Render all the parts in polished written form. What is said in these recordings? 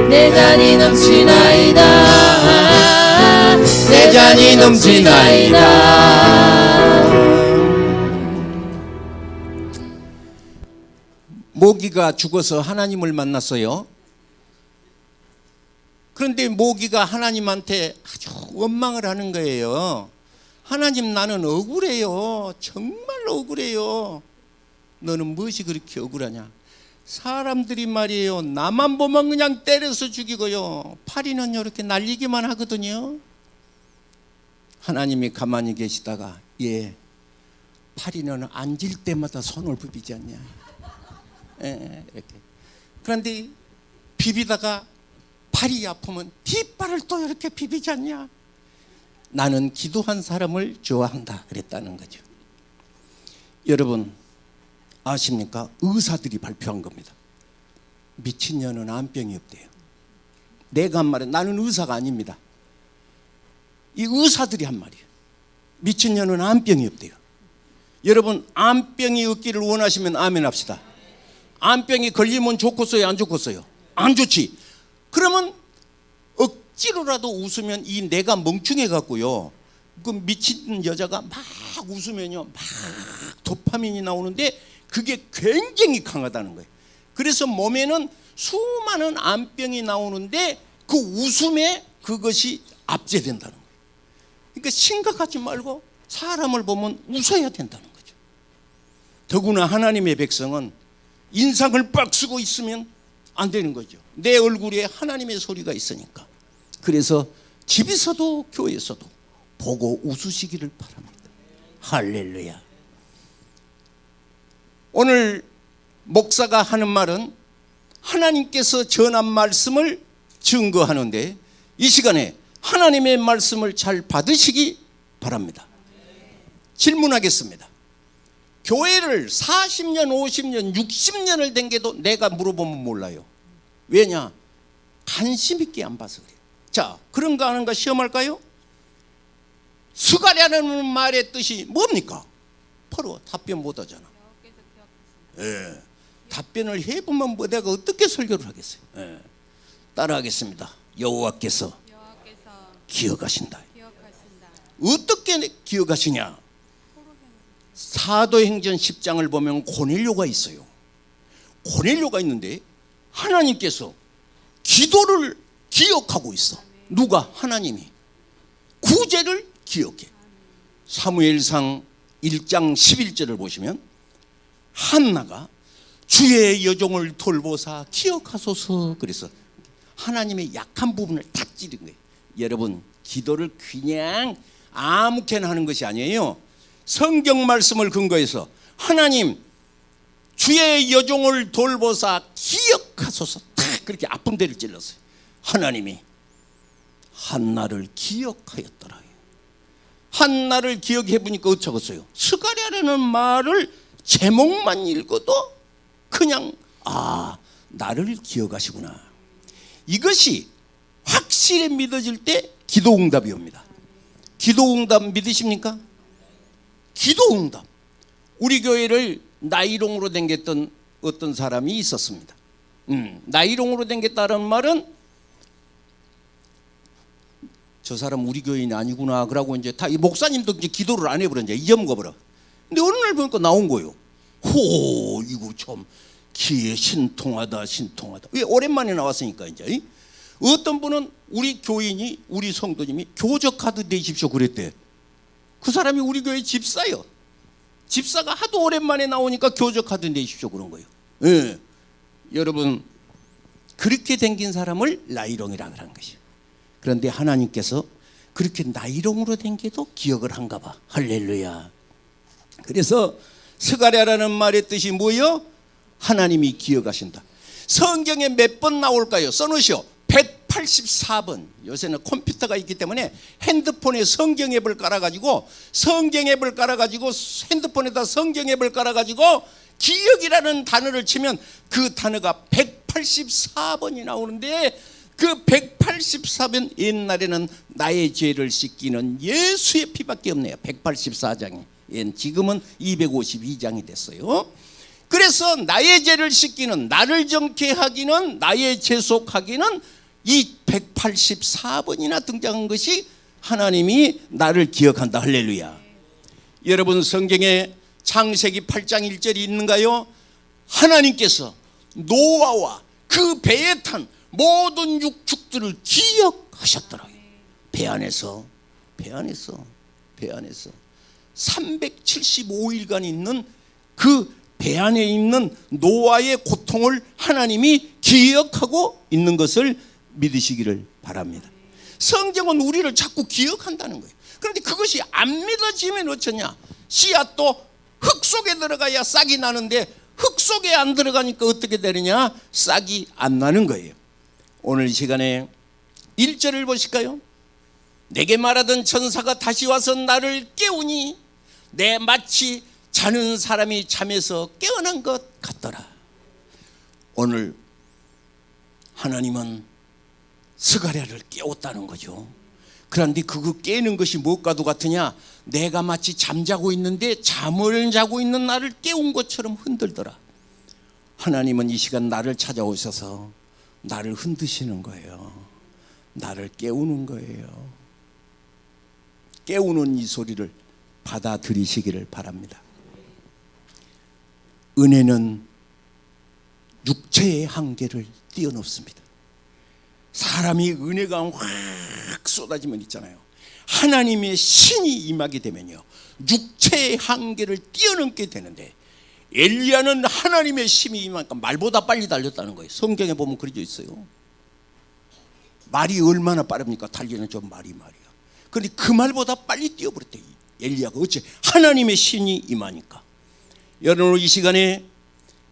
내 잔이 넘치나이다. 내 잔이 넘치나이다. 모기가 죽어서 하나님을 만났어요. 그런데 모기가 하나님한테 아주 원망을 하는 거예요. 하나님, 나는 억울해요. 정말 억울해요. 너는 무엇이 그렇게 억울하냐? 사람들이 말이에요, 나만 보면 그냥 때려서 죽이고요, 파리는 이렇게 날리기만 하거든요. 하나님이 가만히 계시다가, 예, 파리는 앉을 때마다 손을 부비지 않냐? 예, 이렇게. 그런데 비비다가 팔이 아프면 뒷발을 또 이렇게 비비지 않냐? 나는 기도한 사람을 좋아한다 그랬다는 거죠. 여러분 아십니까? 의사들이 발표한 겁니다. 미친년은 암병이 없대요. 내가 한 말은, 나는 의사가 아닙니다. 이 의사들이 한 말이에요. 미친년은 암병이 없대요. 여러분 암병이 없기를 원하시면 아멘 합시다. 암병이 걸리면 좋겠어요, 안 좋겠어요? 안 좋지. 그러면 억지로라도 웃으면 이 뇌가 멍충해 갖고요, 그 미친 여자가 막 웃으면요, 막 도파민이 나오는데 그게 굉장히 강하다는 거예요. 그래서 몸에는 수많은 암병이 나오는데 그 웃음에 그것이 압제된다는 거예요. 그러니까 심각하지 말고 사람을 보면 웃어야 된다는 거죠. 더구나 하나님의 백성은 인상을 빡 쓰고 있으면 안 되는 거죠. 내 얼굴에 하나님의 소리가 있으니까. 그래서 집에서도 교회에서도 보고 웃으시기를 바랍니다. 할렐루야. 오늘 목사가 하는 말은 하나님께서 전한 말씀을 증거하는데, 이 시간에 하나님의 말씀을 잘 받으시기 바랍니다. 질문하겠습니다. 교회를 40년, 50년, 60년을 댕겨도 내가 물어보면 몰라요. 왜냐? 관심 있게 안 봐서 그래요. 자, 그런가 하는가 시험할까요? 수가랴는 말의 뜻이 뭡니까? 바로 답변 못 하잖아. 예, 답변을 해보면 뭐 내가 어떻게 설교를 하겠어요? 예, 따라하겠습니다. 여호와께서 기억하신다. 어떻게 기억하시냐? 사도행전 10장을 보면 고넬료가 있어요. 고넬료가 있는데 하나님께서 기도를 기억하고 있어. 누가? 하나님이. 구제를 기억해. 사무엘상 1장 11절을 보시면 한나가 주의 여종을 돌보사 기억하소서, 그래서 하나님의 약한 부분을 다 찌른 거예요. 여러분, 기도를 그냥 아무렇게나 하는 것이 아니에요. 성경 말씀을 근거해서 하나님 주의 여종을 돌보사 기억하소서, 딱 그렇게 아픈 데를 찔렀어요. 하나님이 한나를 기억하였더라. 한나를 기억해 보니까 어쩌겠어요? 스가랴라는 말을 제목만 읽어도 그냥 나를 기억하시구나. 이것이 확실히 믿어질 때 기도응답이 옵니다. 기도응답 믿으십니까? 기도응답. 우리 교회를 나이롱으로 댕겼던 어떤 사람이 있었습니다. 나이롱으로 댕겼다는 말은 저 사람 우리 교인이 아니구나 그러고 이제 다 이 목사님도 이제 기도를 안 해버려, 이제 잊어먹어버려. 근데 어느 날 보니까 나온 거예요. 호, 이거 참 기에 신통하다, 신통하다. 왜? 오랜만에 나왔으니까. 이제 어떤 분은 우리 교인이, 우리 성도님이 교적 카드 내십시오 그랬대. 그 사람이 우리 교회 집사요. 집사가 하도 오랜만에 나오니까 교적 카드 내십시오 그런 거예요. 예. 여러분, 그렇게 댕긴 사람을 나이롱이라 그런 것이에요. 그런데 하나님께서 그렇게 나이롱으로 댕겨도 기억을 한가 봐. 할렐루야. 그래서 스가랴라는 말의 뜻이 뭐예요? 하나님이 기억하신다. 성경에 몇 번 나올까요? 써놓으시오. 184번. 요새는 컴퓨터가 있기 때문에 핸드폰에 성경 앱을 깔아가지고 핸드폰에다 성경 앱을 깔아가지고 기억이라는 단어를 치면 그 단어가 184번이 나오는데, 그 184번 옛날에는 나의 죄를 씻기는 예수의 피밖에 없네요. 184장이. 지금은 252장이 됐어요. 그래서 나의 죄를 씻기는, 나를 정케 하기는, 나의 죄속하기는 이 184번이나 등장한 것이 하나님이 나를 기억한다. 할렐루야. 여러분 성경에 창세기 8장 1절이 있는가요? 하나님께서 노아와 그 배에 탄 모든 육축들을 기억하셨더라고요. 배 안에서 375일간 있는 그 배 안에 있는 노아의 고통을 하나님이 기억하고 있는 것을 믿으시기를 바랍니다. 성경은 우리를 자꾸 기억한다는 거예요. 그런데 그것이 안 믿어지면 어쩌냐? 씨앗도 흙 속에 들어가야 싹이 나는데 흙 속에 안 들어가니까 어떻게 되느냐? 싹이 안 나는 거예요. 오늘 이 시간에 1절을 보실까요? 내게 말하던 천사가 다시 와서 나를 깨우니 내 마치 자는 사람이 잠에서 깨어난 것 같더라. 오늘 하나님은 스가랴를 깨웠다는 거죠. 그런데 그거 깨는 것이 무엇과도 같으냐? 내가 마치 잠자고 있는데 잠을 자고 있는 나를 깨운 것처럼 흔들더라. 하나님은 이 시간 나를 찾아오셔서 나를 흔드시는 거예요. 나를 깨우는 거예요. 깨우는 이 소리를 받아들이시기를 바랍니다. 은혜는 육체의 한계를 뛰어넘습니다. 사람이 은혜가 확 쏟아지면 있잖아요. 하나님의 신이 임하게 되면요, 육체의 한계를 뛰어넘게 되는데, 엘리야는 하나님의 힘이 임하니까 말보다 빨리 달렸다는 거예요. 성경에 보면 그려져 있어요. 말이 얼마나 빠릅니까? 달리는 좀 말이야. 그런데 그 말보다 빨리 뛰어버렸대. 엘리야가 어째? 하나님의 신이 임하니까. 여러분 이 시간에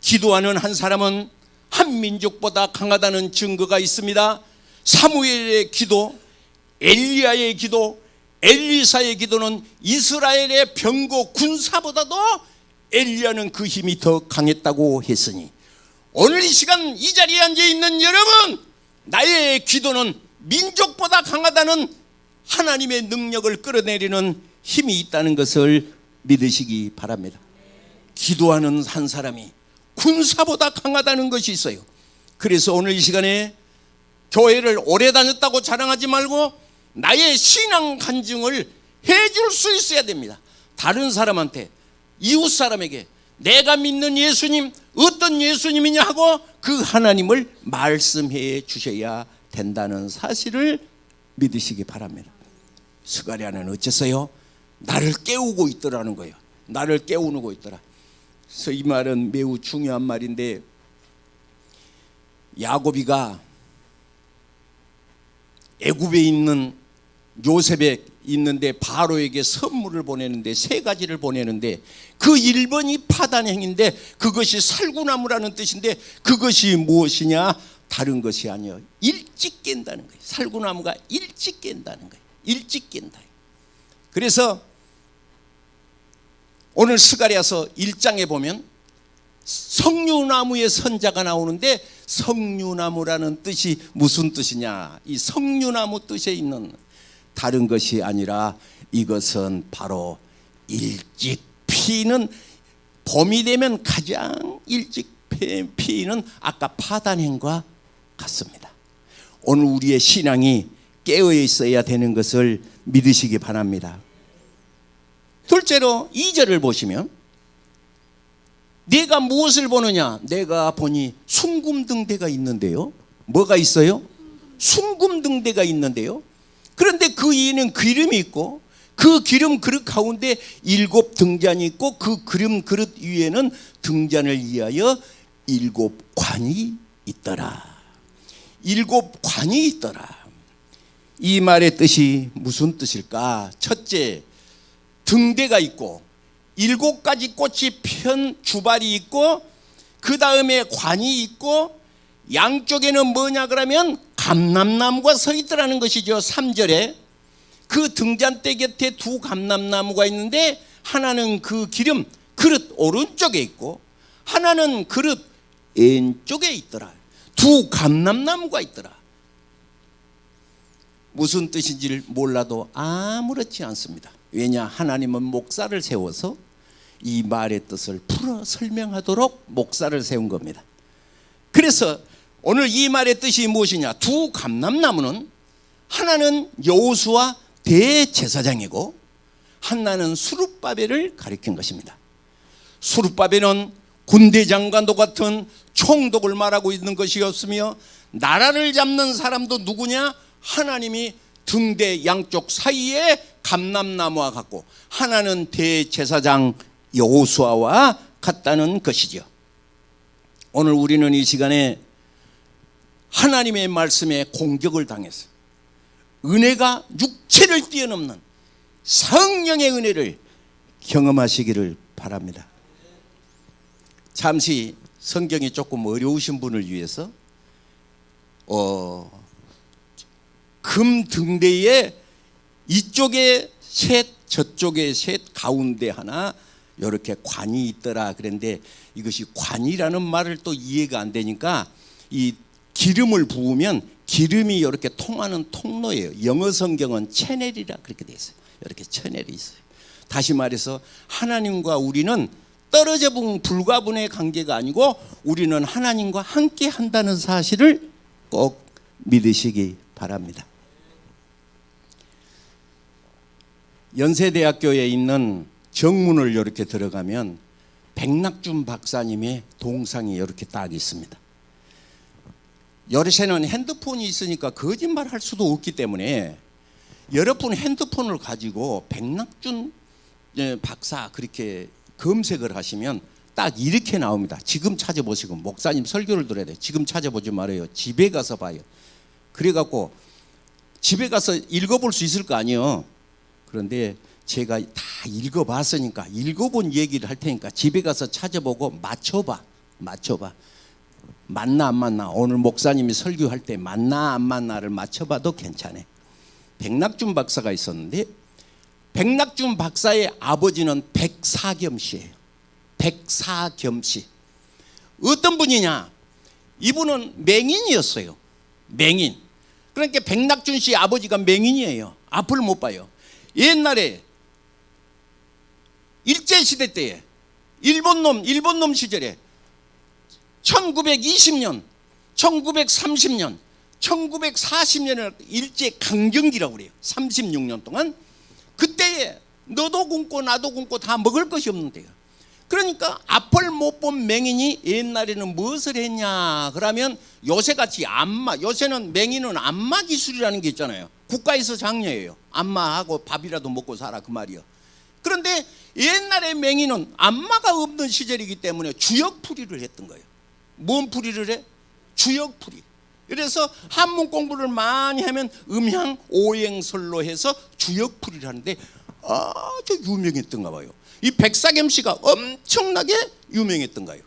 기도하는 한 사람은 한 민족보다 강하다는 증거가 있습니다. 사무엘의 기도, 엘리야의 기도, 엘리사의 기도는 이스라엘의 병거 군사보다도 엘리야는 그 힘이 더 강했다고 했으니, 오늘 이 시간 이 자리에 앉아있는 여러분, 나의 기도는 민족보다 강하다는 하나님의 능력을 끌어내리는 힘이 있다는 것을 믿으시기 바랍니다. 기도하는 한 사람이 군사보다 강하다는 것이 있어요. 그래서 오늘 이 시간에 교회를 오래 다녔다고 자랑하지 말고 나의 신앙 간증을 해줄 수 있어야 됩니다. 다른 사람한테, 이웃 사람에게 내가 믿는 예수님 어떤 예수님이냐 하고 그 하나님을 말씀해 주셔야 된다는 사실을 믿으시기 바랍니다. 스가랴는 어째서요? 나를 깨우고 있더라는 거예요. 나를 깨우고 있더라. 그래서 이 말은 매우 중요한 말인데, 야곱이가 애굽에 있는 요셉에 있는데 바로에게 선물을 보내는데, 세 가지를 보내는데, 그 1번이 파단행인데 그것이 살구나무라는 뜻인데, 그것이 무엇이냐? 다른 것이 아니에요. 일찍 깬다는 거예요. 살구나무가 일찍 깬다는 거예요. 일찍 깬다. 그래서 오늘 스가랴서 1장에 보면 석류나무의 선자가 나오는데, 석류나무라는 뜻이 무슨 뜻이냐? 이 석류나무 뜻에 있는 다른 것이 아니라 이것은 바로 일찍 피는, 봄이 되면 가장 일찍 피는 아까 파단행과 같습니다. 오늘 우리의 신앙이 깨어 있어야 되는 것을 믿으시기 바랍니다. 둘째로 2절을 보시면, 내가 무엇을 보느냐? 내가 보니 숭금등대가 있는데요. 뭐가 있어요? 숭금등대가 있는데요. 그런데 그 위에는 기름이 있고, 그 기름 그릇 가운데 7 등잔이 있고, 그 기름 그릇 위에는 등잔을 위하여 7 관이 있더라. 7 관이 있더라. 이 말의 뜻이 무슨 뜻일까? 첫째, 등대가 있고 7가지 꽃이 편 주발이 있고, 그 다음에 관이 있고, 양쪽에는 뭐냐 그러면 감람나무가 서 있더라는 것이죠. 3절에 그 등잔대 곁에 2 감람나무가 있는데, 하나는 그 기름 그릇 오른쪽에 있고 하나는 그릇 왼쪽에 있더라. 2 감람나무가 있더라. 무슨 뜻인지를 몰라도 아무렇지 않습니다. 왜냐? 하나님은 목사를 세워서 이 말의 뜻을 풀어 설명하도록 목사를 세운 겁니다. 그래서 오늘 이 말의 뜻이 무엇이냐? 두 감람나무는 하나는 여호수아 대제사장이고 하나는 수룹바벨을 가리킨 것입니다. 수룹바벨은 군대 장관도 같은 총독을 말하고 있는 것이었으며 나라를 잡는 사람도 누구냐? 하나님이 등대 양쪽 사이에 감람나무와 같고 하나는 대제사장 여호수아와 같다는 것이죠. 오늘 우리는 이 시간에 하나님의 말씀에 공격을 당해서 은혜가 육체를 뛰어넘는 성령의 은혜를 경험하시기를 바랍니다. 잠시 성경이 조금 어려우신 분을 위해서 금 등대에 이쪽에 셋 저쪽에 셋 가운데 하나 이렇게 관이 있더라 그랬는데 이것이 관이라는 말을 또 이해가 안 되니까 이 기름을 부으면 기름이 이렇게 통하는 통로예요. 영어 성경은 채넬이라 그렇게 돼 있어요. 이렇게 채넬이 있어요. 다시 말해서 하나님과 우리는 떨어져 본 불가분의 관계가 아니고 우리는 하나님과 함께 한다는 사실을 꼭 믿으시기 바랍니다. 연세대학교에 있는 정문을 이렇게 들어가면 백낙준 박사님의 동상이 이렇게 딱 있습니다. 요새는 핸드폰이 있으니까 거짓말 할 수도 없기 때문에 여러분 핸드폰을 가지고 백낙준 박사 그렇게 검색을 하시면 딱 이렇게 나옵니다. 지금 찾아보시고 목사님 설교를 들어야 돼요. 지금 찾아보지 말아요. 집에 가서 봐요. 그래갖고 집에 가서 읽어볼 수 있을 거 아니에요. 그런데 제가 다 읽어봤으니까 읽어본 얘기를 할 테니까 집에 가서 찾아보고 맞춰봐. 맞나 안 맞나. 오늘 목사님이 설교할 때 맞나 안 맞나를 맞춰봐도 괜찮아요. 백낙준 박사가 있었는데 백낙준 박사의 아버지는 백사겸 씨예요. 백사겸 씨. 어떤 분이냐? 이분은 맹인이었어요. 맹인. 그러니까 백낙준 씨 아버지가 맹인이에요. 앞을 못 봐요. 옛날에 일제시대 때에 일본놈 시절에 1920년, 1930년, 1940년을 일제 강점기라고 그래요. 36년 동안. 그때에 너도 굶고 나도 굶고 다 먹을 것이 없는데요. 그러니까 앞을 못 본 맹인이 옛날에는 무엇을 했냐 그러면 요새같이 안마, 요새는 맹인은 안마 기술이라는 게 있잖아요. 국가에서 장려해요. 안마하고 밥이라도 먹고 살아 그 말이요. 그런데 옛날에 맹인은 안마가 없는 시절이기 때문에 주역풀이를 했던 거예요. 뭔 풀이를 해? 주역풀이. 그래서 한문 공부를 많이 하면 음향 오행설로 해서 주역풀이를 하는데 아주 유명했던가 봐요. 이 백사겸 씨가 엄청나게 유명했던가요.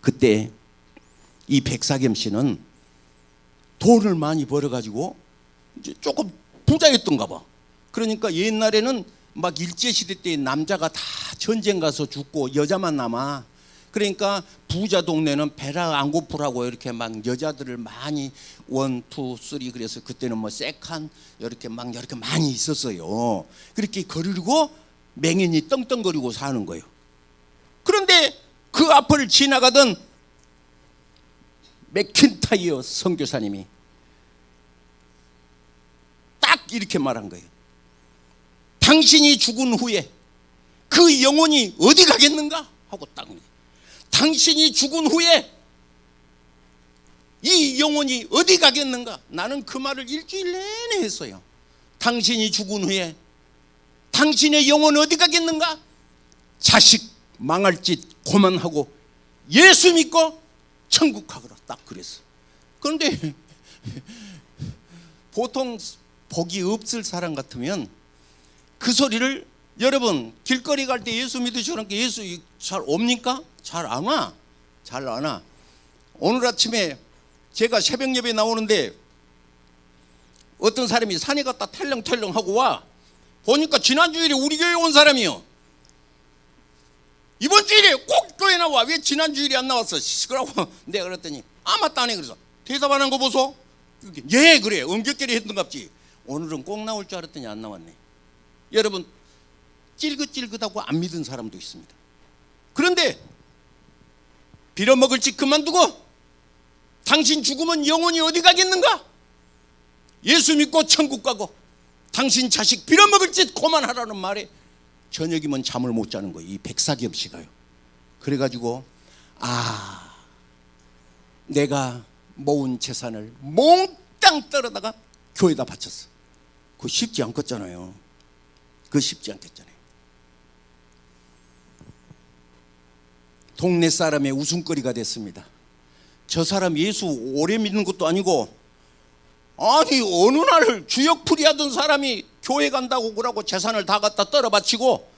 그때 이 백사겸 씨는 돈을 많이 벌어가지고 이제 조금 부자였던가 봐. 그러니까 옛날에는 막 일제시대 때 남자가 다 전쟁 가서 죽고 여자만 남아. 그러니까 부자 동네는 배라 안 고프라고 이렇게 막 여자들을 많이 1, 2, 3 그래서 그때는 뭐 세칸 이렇게 많이 있었어요. 그렇게 거르고 맹인이 떵떵거리고 사는 거예요. 그런데 그 앞을 지나가던 맥킨타이어 선교사님이 딱 이렇게 말한 거예요. 당신이 죽은 후에 그 영혼이 어디 가겠는가? 하고 딱 당신이 죽은 후에 이 영혼이 어디 가겠는가? 나는 그 말을 일주일 내내 했어요. 당신이 죽은 후에 당신의 영혼 어디 가겠는가? 자식 망할 짓 그만하고 예수 믿고 천국 가거라. 딱 그랬어. 그런데 보통 복이 없을 사람 같으면 그 소리를 여러분 길거리 갈 때 예수 믿으시라니까 예수 잘 옵니까? 잘 안 와. 잘 안 와. 오늘 아침에 제가 새벽 예배 나오는데 어떤 사람이 산에 갔다 텔렁텔렁 하고 와. 보니까 지난 주일에 우리 교회 온 사람이요. 이번 주일에 꼭 교회 나와. 왜 지난 주일에 안 나왔어? 그러고 내가 그랬더니 맞다네. 그래서 대답하는 거 보소. 예 그래. 엄격결에 했던갑지. 오늘은 꼭 나올 줄 알았더니 안 나왔네. 여러분 찔긋찔긋하고 안 믿은 사람도 있습니다. 그런데 빌어먹을 짓 그만두고 당신 죽으면 영혼이 어디 가겠는가? 예수 믿고 천국 가고 당신 자식 빌어먹을 짓 그만하라는 말에 저녁이면 잠을 못 자는 거예요. 이 백사겸 씨가요. 그래가지고 내가 모은 재산을 몽땅 떨어다가 교회에다 바쳤어. 그거 쉽지 않겠잖아요. 그거 쉽지 않겠잖아요. 동네 사람의 웃음거리가 됐습니다. 저 사람 예수 오래 믿는 것도 아니고 아니 어느 날 주역풀이 하던 사람이 교회 간다고 그러고 재산을 다 갖다 떨어 바치고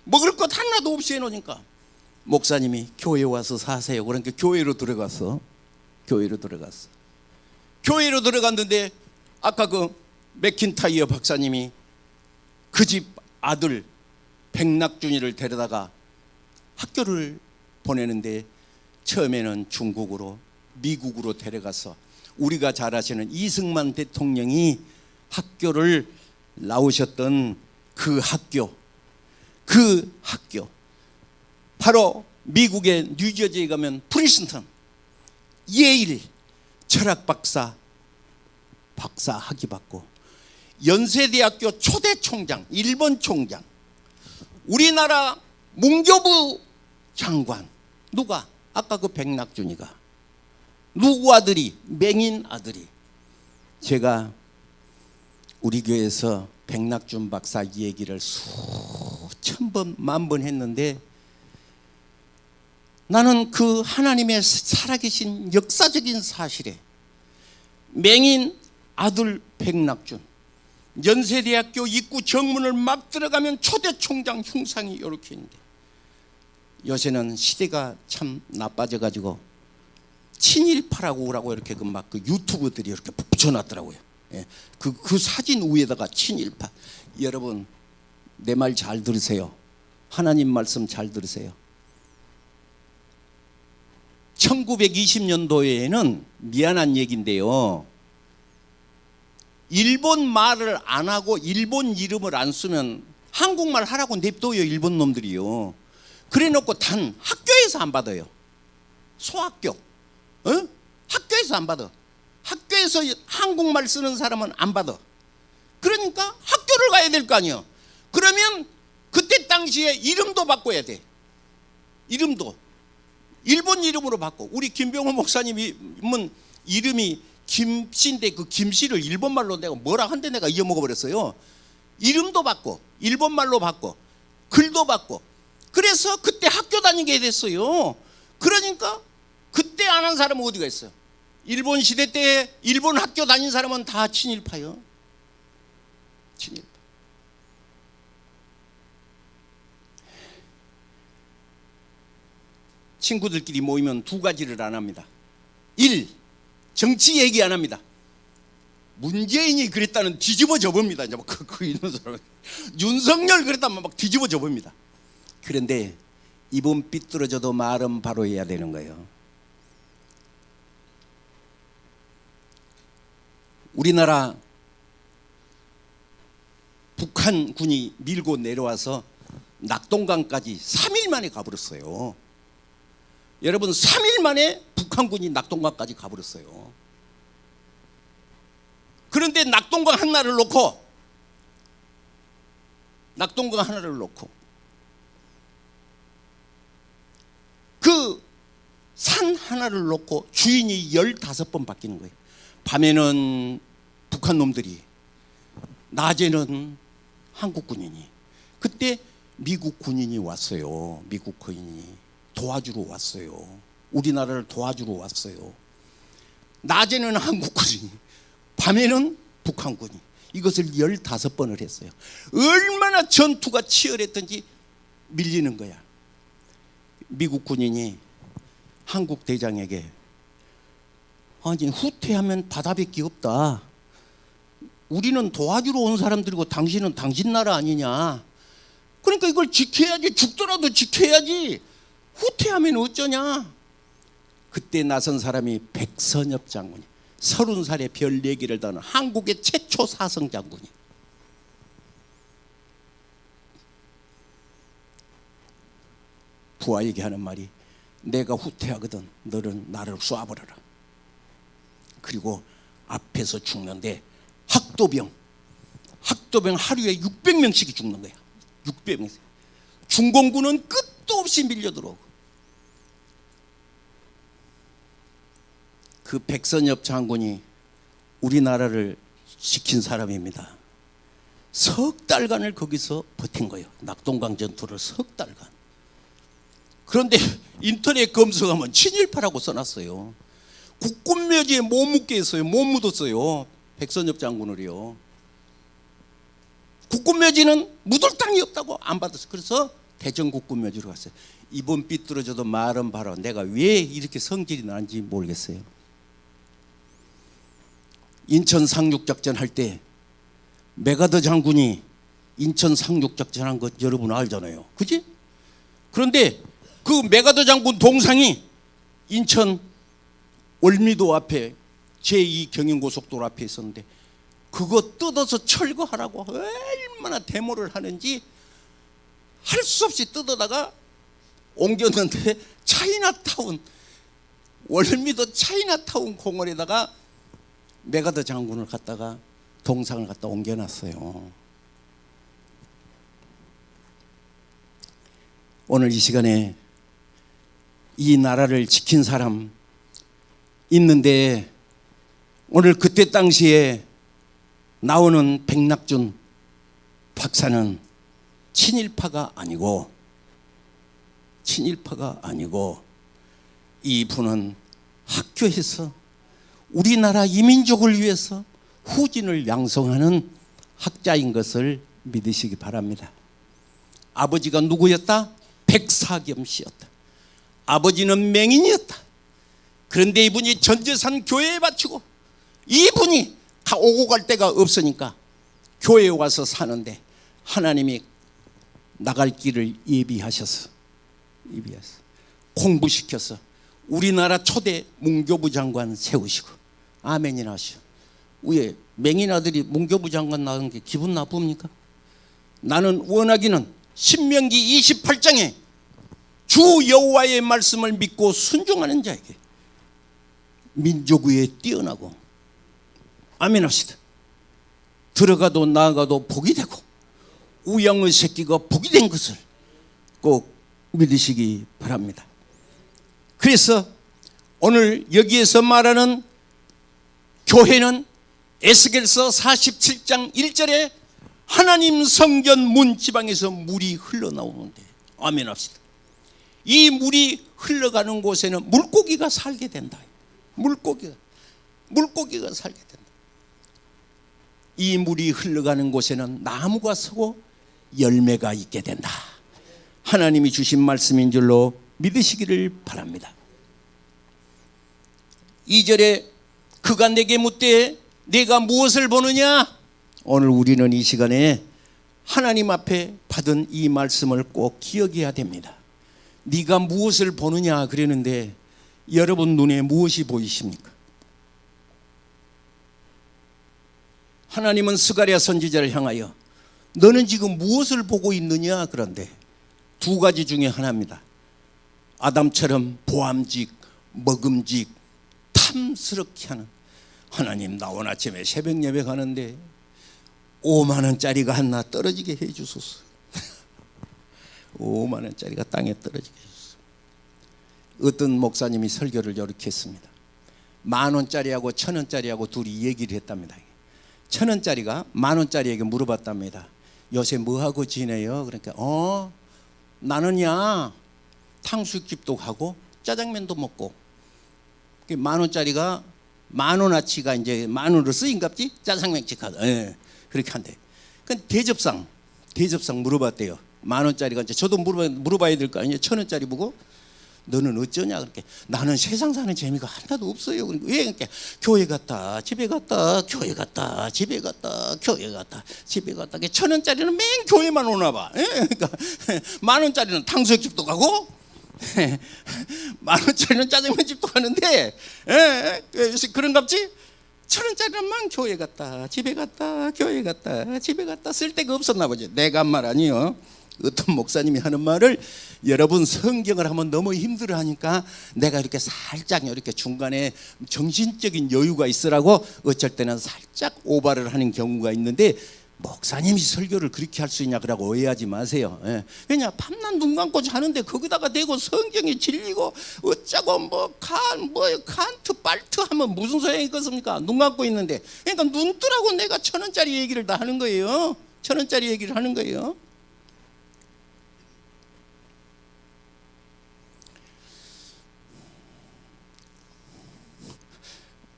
먹을 것 하나도 없이 해놓으니까 목사님이 교회 와서 사세요. 그러니까 교회로 들어갔어. 교회로 들어갔는데 아까 그 맥킨타이어 박사님이 그 집 아들 백낙준이를 데려다가 학교를 보내는데 처음에는 중국으로 미국으로 데려가서 우리가 잘 아시는 이승만 대통령이 학교를 나오셨던 그 학교 바로 미국의 뉴저지에 가면 프린스턴 예일 철학 박사 학위 받고 연세대학교 초대 총장 일본 총장 우리나라 문교부 장관 누가 아까 그 백낙준이가 누구 아들이 맹인 아들이 제가 우리 교회에서 백낙준 박사 얘기를 수천 번 만 번 했는데 나는 그 하나님의 살아계신 역사적인 사실에 맹인 아들 백낙준 연세대학교 입구 정문을 막 들어가면 초대 총장 흉상이 이렇게 있는데 요새는 시대가 참 나빠져 가지고 친일파라고 그러고 이렇게 막 그 유튜브들이 이렇게 붙여놨더라고요. 예. 그 사진 위에다가 친일파. 여러분 내 말 잘 들으세요. 하나님 말씀 잘 들으세요. 1920년도에는 미안한 얘기인데요. 일본 말을 안 하고 일본 이름을 안 쓰면 한국말 하라고 냅둬요. 일본 놈들이요. 그래 놓고 단 학교에서 안 받아요. 소학교. 학교에서 안 받아. 학교에서 한국말 쓰는 사람은 안 받아. 그러니까 학교를 가야 될 거 아니에요. 그러면 그때 당시에 이름도 바꿔야 돼. 이름도 일본 이름으로 바꿔. 우리 김병호 목사님은 이름이 김씨인데 그 김씨를 일본말로 내가 뭐라 한데 내가 잊어먹어 버렸어요. 이름도 바꿔. 일본말로 바꿔. 글도 바꿔. 그래서 그때 학교 다니게 됐어요. 그러니까 그때 안 한 사람은 어디가 있어요? 일본 시대 때 일본 학교 다닌 사람은 다 친일파요. 친일파. 친구들끼리 모이면 두 가지를 안 합니다. 1. 정치 얘기 안 합니다. 문재인이 그랬다는 뒤집어져 봅니다. 이제 막 그 있는 사람 윤석열 그랬다면 막 뒤집어져 봅니다. 그런데 입은 삐뚤어져도 말은 바로 해야 되는 거예요. 우리나라 북한군이 밀고 내려와서 낙동강까지 3일 만에 가버렸어요. 여러분 3일 만에 북한군이 낙동강까지 가버렸어요. 그런데 낙동강 하나를 놓고 그 산 하나를 놓고 주인이 15번 바뀌는 거예요. 밤에는 북한 놈들이, 낮에는 한국 군인이. 그때 미국 군인이 왔어요. 미국 군인이 도와주러 왔어요. 우리나라를 도와주러 왔어요. 낮에는 한국 군인이, 밤에는 북한 군이. 이것을 15번을 했어요. 얼마나 전투가 치열했던지 밀리는 거야. 미국 군인이 한국 대장에게 아니 후퇴하면 바다밖에 없다. 우리는 도와주러 온 사람들이고 당신은 당신 나라 아니냐. 그러니까 이걸 지켜야지. 죽더라도 지켜야지. 후퇴하면 어쩌냐. 그때 나선 사람이 백선엽 장군이 30살에 별 4개를 다는 한국의 최초 사성 장군이. 부하에게 하는 말이 내가 후퇴하거든 너는 나를 쏴버려라. 그리고 앞에서 죽는데 학도병 하루에 600명씩이 죽는 거야. 600명. 중공군은 끝도 없이 밀려들어오고 그 백선엽 장군이 우리나라를 지킨 사람입니다. 석 달간을 거기서 버틴 거예요. 낙동강 전투를 석 달간. 그런데 인터넷 검색하면 친일파라고 써놨어요. 국군묘지에 못 묻게 했어요. 못 묻었어요. 백선엽 장군을요. 국군묘지는 묻을 땅이 없다고 안 받았어요. 그래서 대전 국군묘지로 갔어요. 이번 삐뚤어져도 말은 바로 내가 왜 이렇게 성질이 나는지 모르겠어요. 인천 상륙작전 할 때 메가더 장군이 인천 상륙작전 한 것 여러분 알잖아요. 그지? 그런데 그 메가더 장군 동상이 인천 월미도 앞에 제2경인고속도로 앞에 있었는데 그거 뜯어서 철거하라고 얼마나 데모를 하는지 할 수 없이 뜯어다가 옮겼는데 차이나타운 월미도 차이나타운 공원에다가 메가더 장군을 갖다가 동상을 갖다 옮겨놨어요. 오늘 이 시간에 이 나라를 지킨 사람 있는데 오늘 그때 당시에 나오는 백낙준 박사는 친일파가 아니고 이분은 학교에서 우리나라 이민족을 위해서 후진을 양성하는 학자인 것을 믿으시기 바랍니다. 아버지가 누구였다? 백사겸 씨였다. 아버지는 맹인이었다. 그런데 이분이 전재산 교회에 바치고 이분이 오고 갈 데가 없으니까 교회에 와서 사는데 하나님이 나갈 길을 예비하셔서 공부시켜서 우리나라 초대 문교부 장관 세우시고 아멘이나 하시오. 왜 맹인 아들이 문교부 장관 나온 게 기분 나쁩니까? 나는 원하기는 신명기 28장에 주 여호와의 말씀을 믿고 순종하는 자에게 민족 위에 뛰어나고 아멘 합시다. 들어가도 나가도 복이 되고 우양의 새끼가 복이 된 것을 꼭 믿으시기 바랍니다. 그래서 오늘 여기에서 말하는 교회는 에스겔서 47장 1절에 하나님 성전 문 지방에서 물이 흘러나오는데 아멘 합시다. 이 물이 흘러가는 곳에는 물고기가 살게 된다. 물고기가 살게 된다. 이 물이 흘러가는 곳에는 나무가 서고 열매가 있게 된다. 하나님이 주신 말씀인 줄로 믿으시기를 바랍니다. 2절에 그가 내게 묻되 내가 무엇을 보느냐? 오늘 우리는 이 시간에 하나님 앞에 받은 이 말씀을 꼭 기억해야 됩니다. 네가 무엇을 보느냐 그러는데 여러분 눈에 무엇이 보이십니까? 하나님은 스가랴 선지자를 향하여 너는 지금 무엇을 보고 있느냐 그런데 두 가지 중에 하나입니다. 아담처럼 보암직, 먹음직, 탐스럽게 하는 하나님 나 오늘 아침에 새벽 예배 가는데 5만 원짜리가 하나 떨어지게 해 주소서. 5만 원짜리가 땅에 떨어지게 해 주소서. 어떤 목사님이 설교를 이렇게 했습니다. 10,000원짜리하고 1,000원짜리하고 둘이 얘기를 했답니다. 1,000원짜리가 10,000원짜리에게 물어봤답니다. 요새 뭐하고 지내요? 그러니까 나는야 탕수육집도 가고 짜장면도 먹고 10,000원짜리가 10,000원어치가 이제 10,000원으로 쓰인갑지? 짜장면집 가서 그렇게 한대. 그 대접상 물어봤대요. 10,000원짜리가 이제 저도 물어봐야 될 거 아니에요. 1,000원짜리 보고 너는 어쩌냐? 그렇게 나는 세상 사는 재미가 하나도 없어요. 왜? 그러니까 교회 갔다 집에 갔다 교회 갔다 집에 갔다 교회 갔다 집에 갔다. 1,000원짜리는 맨 교회만 오나 봐. 그러니까 10,000원짜리는 탕수육집도 가고 10,000원짜리는 짜장면집도 가는데 그런갑지? 1,000원짜리만 교회 갔다 집에 갔다 교회 갔다 집에 갔다 쓸 데가 없었나 보지. 내가 한 말 아니요. 어떤 목사님이 하는 말을, 여러분 성경을 하면 너무 힘들어하니까 내가 이렇게 살짝 이렇게 중간에 정신적인 여유가 있으라고 어쩔 때는 살짝 오바를 하는 경우가 있는데, 목사님이 설교를 그렇게 할 수 있냐 그러고 오해하지 마세요. 예. 그냥 밤낮 눈 감고 자는데 거기다가 대고 성경이 진리고 어쩌고 뭐 칸트 빨트 하면 무슨 소용이 있겠습니까? 눈 감고 있는데. 그러니까 눈 뜨라고 내가 1,000원짜리 얘기를 다 하는 거예요. 1,000원짜리 얘기를 하는 거예요.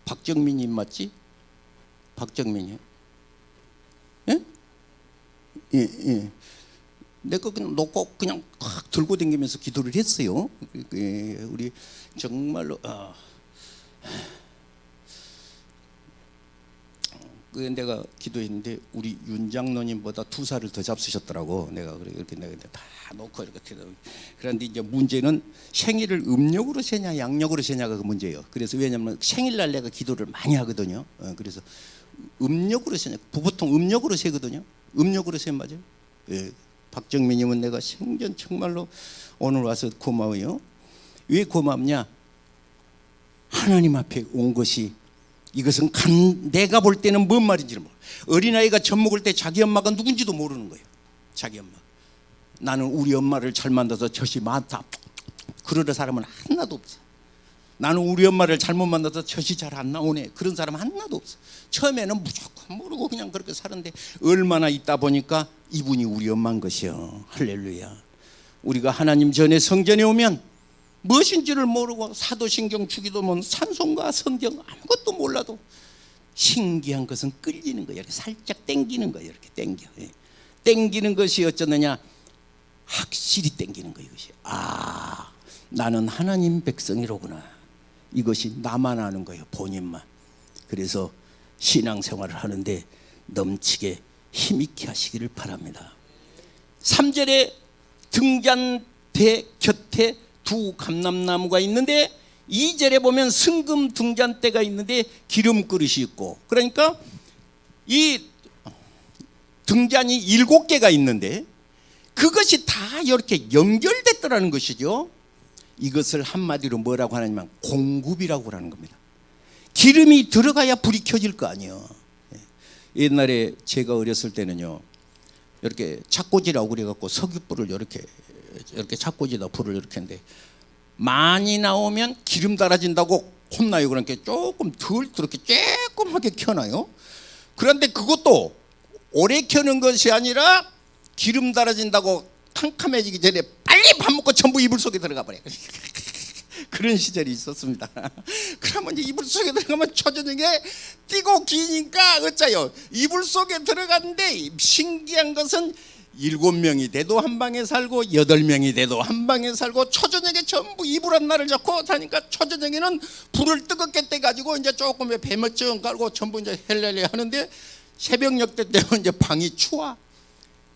박정민님 맞지? 박정민이요. 예? 예. 내가 그냥 놓고 그냥 확 들고 다니면서 기도를 했어요. 우리 정말로 내가 기도했는데 우리 윤 장로님보다 2살을 더 잡수셨더라고. 내가 이렇게 다 놓고 이렇게 그런데 이제 문제는 생일을 음력으로 세냐 양력으로 세냐가 그 문제예요. 그래서 왜냐면 생일날 내가 기도를 많이 하거든요. 그래서 음력으로 세냐, 보통 음력으로 세거든요. 음력으로 세면 맞아요. 예. 박정민님은 내가 생전 정말로 오늘 와서 고마워요. 왜 고맙냐? 하나님 앞에 온 것이, 이것은 내가 볼 때는 뭔 말인지를 몰라. 어린아이가 젖 먹을 때 자기 엄마가 누군지도 모르는 거예요. 자기 엄마. 나는 우리 엄마를 잘 만나서 젖이 많다 그러는 사람은 하나도 없어. 나는 우리 엄마를 잘못 만나서 젖이 잘 안 나오네 그런 사람 하나도 없어. 처음에는 무조건 모르고 그냥 그렇게 사는데 얼마나 있다 보니까 이분이 우리 엄마인 것이요. 할렐루야. 우리가 하나님 전에 성전에 오면 무엇인지를 모르고 사도신경 주기도문 찬송가 성경 아무것도 몰라도 신기한 것은 끌리는 거예요. 이렇게 살짝 땡기는 거예요. 이렇게 땡겨. 땡기는 것이 어쩌느냐, 확실히 땡기는 거예요. 이것이 나는 하나님 백성이로구나. 이것이 나만 아는 거예요. 본인만. 그래서 신앙생활을 하는데 넘치게 힘있게 하시기를 바랍니다. 3절에 등잔대 곁에 2 감람나무가 있는데 2절에 보면 승금 등잔대가 있는데 기름 그릇이 있고, 그러니까 이 등잔이 7개가 있는데 그것이 다 이렇게 연결됐더라는 것이죠. 이것을 한마디로 뭐라고 하냐면 공급이라고 하는 겁니다. 기름이 들어가야 불이 켜질 거 아니에요. 옛날에 제가 어렸을 때는요, 이렇게 착고지라고 그래갖고 석유불을 이렇게 착고지다 불을 이렇게 했는데 많이 나오면 기름 달아진다고 혼나요. 그러니까 조금 덜 이렇게 조금하게 켜놔요. 그런데 그것도 오래 켜는 것이 아니라 기름 달아진다고 캄캄해지기 전에 빨리 밥 먹고 전부 이불 속에 들어가 버려요. 그런 시절이 있었습니다. 그러면 이제 이불 속에 들어가면 초저녁에 뛰고 기니까 어짜요? 이불 속에 들어갔는데 신기한 것은 7명이 돼도 한 방에 살고 8명이 돼도 한 방에 살고 초저녁에 전부 이불 하나를 잡고 자니까 초저녁에는 불을 뜨겁게 떼가지고 이제 조금 배멀쩡 깔고 전부 이제 헬렐레 하는데 새벽녘 때 되면 이제 방이 추워.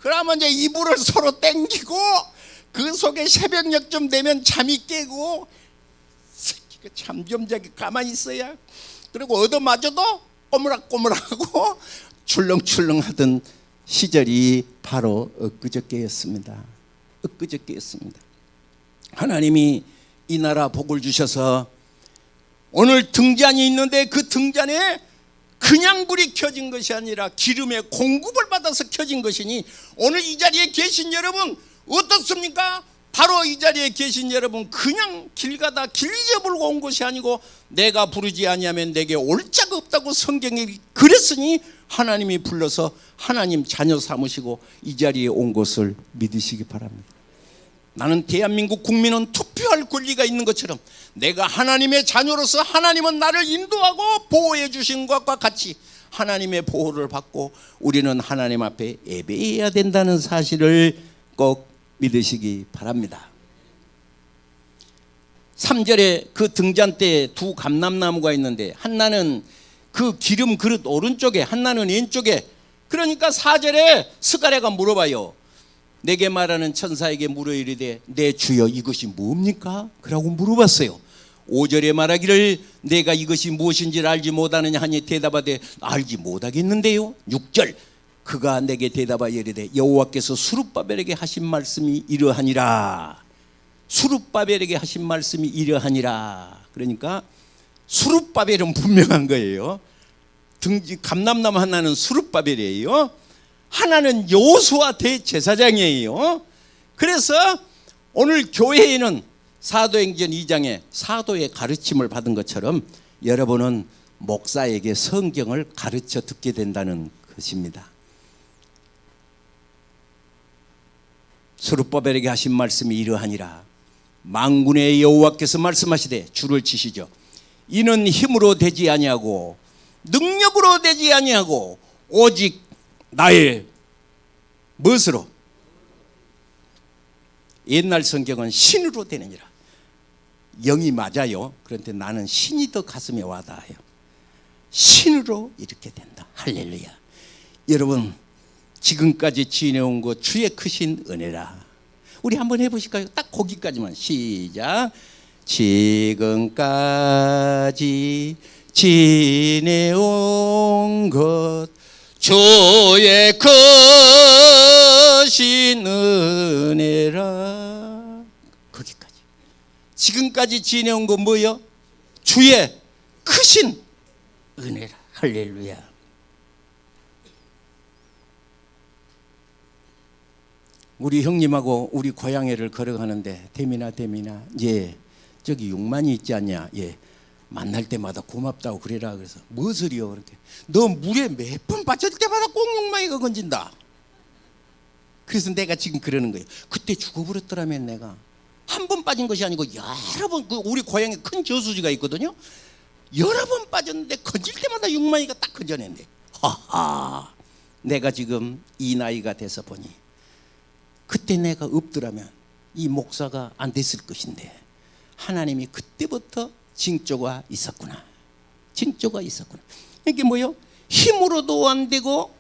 그러면 이제 이불을 서로 땡기고 그 속에 새벽녘쯤 되면 잠이 깨고 잠 좀 자기 가만히 있어야, 그리고 얻어맞아도 꼬물락꼬물락하고 출렁출렁하던 시절이 바로 엊그저께였습니다. 엊그저께였습니다. 하나님이 이 나라 복을 주셔서 오늘 등잔이 있는데 그 등잔에 그냥 불이 켜진 것이 아니라 기름의 공급을 받아서 켜진 것이니 오늘 이 자리에 계신 여러분 어떻습니까? 바로 이 자리에 계신 여러분 그냥 길 가다 길 잊어버리고 온 것이 아니고 내가 부르지 아니하면 내게 올 자가 없다고 성경이 그랬으니 하나님이 불러서 하나님 자녀 삼으시고 이 자리에 온 것을 믿으시기 바랍니다. 나는 대한민국 국민은 투표할 권리가 있는 것처럼 내가 하나님의 자녀로서 하나님은 나를 인도하고 보호해 주신 것과 같이 하나님의 보호를 받고 우리는 하나님 앞에 예배해야 된다는 사실을 꼭 믿으시기 바랍니다. 3절에 그 등잔대에 2 감람나무가 있는데 하나는 그 기름 그릇 오른쪽에 하나는 왼쪽에. 그러니까 4절에 스가랴가 물어봐요. 내게 말하는 천사에게 물어 이르되 내 주여 이것이 뭡니까? 그라고 물어봤어요. 5절에 말하기를 내가 이것이 무엇인지를 알지 못하느냐 하니 대답하되 알지 못하겠는데요. 6절 그가 내게 대답하여 이르되 여호와께서 스룹바벨에게 하신 말씀이 이러하니라. 스룹바벨에게 하신 말씀이 이러하니라. 그러니까 스룹바벨은 분명한 거예요. 감람나무 하나는 스룹바벨이에요. 하나는 여호수아 대제사장이에요. 그래서 오늘 교회에는 사도행전 2장에 사도의 가르침을 받은 것처럼 여러분은 목사에게 성경을 가르쳐 듣게 된다는 것입니다. 스룹바벨에게 하신 말씀이 이러하니라. 만군의 여호와께서 말씀하시되, 줄을 치시죠. 이는 힘으로 되지 아니하고 능력으로 되지 아니하고 오직 나의 무엇으로? 옛날 성경은 신으로 되느니라. 영이 맞아요. 그런데 나는 신이 더 가슴에 와닿아요. 신으로 이렇게 된다. 할렐루야. 여러분, 지금까지 지내온 것 주의 크신 은혜라. 우리 한번 해보실까요? 딱 거기까지만. 시작. 지금까지 지내온 것 주의 크신 은혜라. 거기까지. 지금까지 지내온 건 뭐예요? 주의 크신 은혜라. 할렐루야. 우리 형님하고 우리 고향에를 걸어가는데, 대민아 예, 저기 육만이 있지 않냐. 예, 만날 때마다 고맙다고 그래라. 그래서 무엇을요? 그렇게 너 물에 몇 번 빠질 때마다 꼭 육만이가 건진다. 그래서 내가 지금 그러는 거예요. 그때 죽어버렸더라면 내가 한 번 빠진 것이 아니고 여러 번. 우리 고향에 큰 저수지가 있거든요. 여러 번 빠졌는데 건질 때마다 육만이가 딱 건져낸대. 하하. 내가 지금 이 나이가 돼서 보니 그때 내가 없더라면 이 목사가 안 됐을 것인데 하나님이 그때부터 징조가 있었구나. 징조가 있었구나. 이게 뭐예요? 힘으로도 안 되고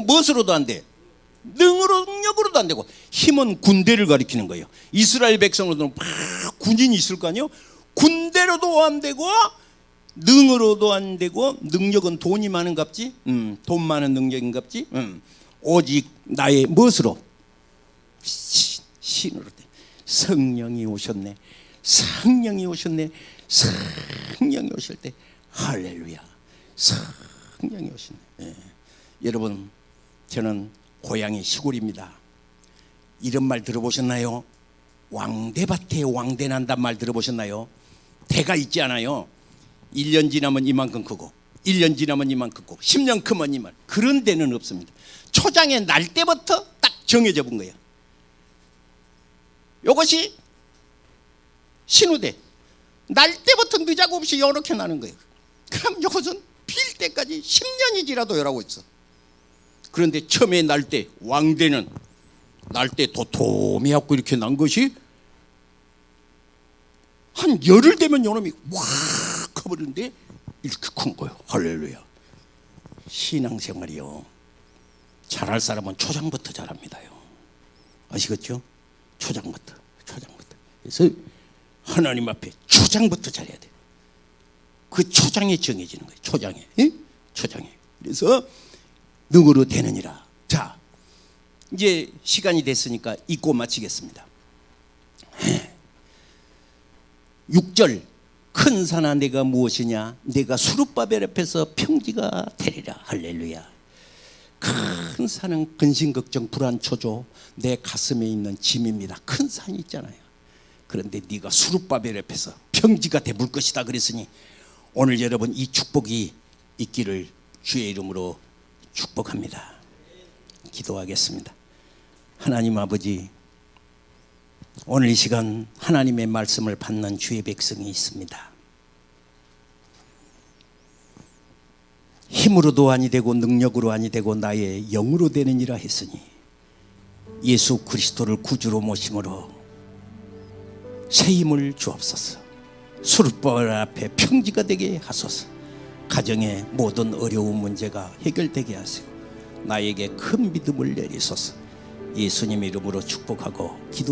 무엇으로도 안 돼? 능력으로도 안 되고. 힘은 군대를 가리키는 거예요. 이스라엘 백성으로는 막 군인이 있을 거 아니에요. 군대로도 안 되고 능으로도 안 되고. 능력은 돈이 많은갑지? 돈 많은 능력인갑지? 오직 나의 무엇으로? 신으로 돼. 성령이 오셨네. 성령이 오셨네. 성령이 오실 때 할렐루야. 성령이 오시네. 예. 여러분, 저는 고향이 시골입니다. 이런 말 들어보셨나요? 왕대밭에 왕대 난단 말 들어보셨나요? 대가 있지 않아요. 1년 지나면 이만큼 크고 1년 지나면 이만큼 크고 10년 크면 이만. 그런 데는 없습니다. 초장에 날 때부터 딱 정해져 본 거예요. 이것이 신우대. 날 때부터 늦자고 없이 이렇게 나는 거예요. 그럼 이것은 필 때까지 10년이 지나도 이러고 있어. 그런데 처음에 날 때, 왕대는 날 때 도톰해갖고 이렇게 난 것이 한 열흘 되면 요놈이 확 커버리는데 이렇게 큰 거예요. 할렐루야. 신앙생활이요, 잘할 사람은 초장부터 잘합니다요. 아시겠죠? 초장부터. 그래서 하나님 앞에 초장부터 잘해야 돼. 그 초장에 정해지는 거예요. 초장에. 예? 초장에. 그래서 능으로 되느니라. 자, 이제 시간이 됐으니까 읽고 마치겠습니다. 6절. 큰 산아 내가 무엇이냐? 내가 스룹바벨 앞에서 평지가 되리라. 할렐루야. 큰 산은 근심 걱정 불안 초조 내 가슴에 있는 짐입니다. 큰 산이 있잖아요. 그런데 네가 스룹바벨 앞에서 평지가 되물 것이다 그랬으니 오늘 여러분 이 축복이 있기를 주의 이름으로 축복합니다. 기도하겠습니다. 하나님 아버지, 오늘 이 시간 하나님의 말씀을 받는 주의 백성이 있습니다. 힘으로도 아니 되고 능력으로 아니 되고 나의 영으로 되느니라 했으니 예수 그리스도를 구주로 모심으로 새 힘을 주옵소서. 스룹바벨 앞에 평지가 되게 하소서. 가정의 모든 어려운 문제가 해결되게 하시고 나에게 큰 믿음을 내리소서. 예수님 이름으로 축복하고 기도합니다.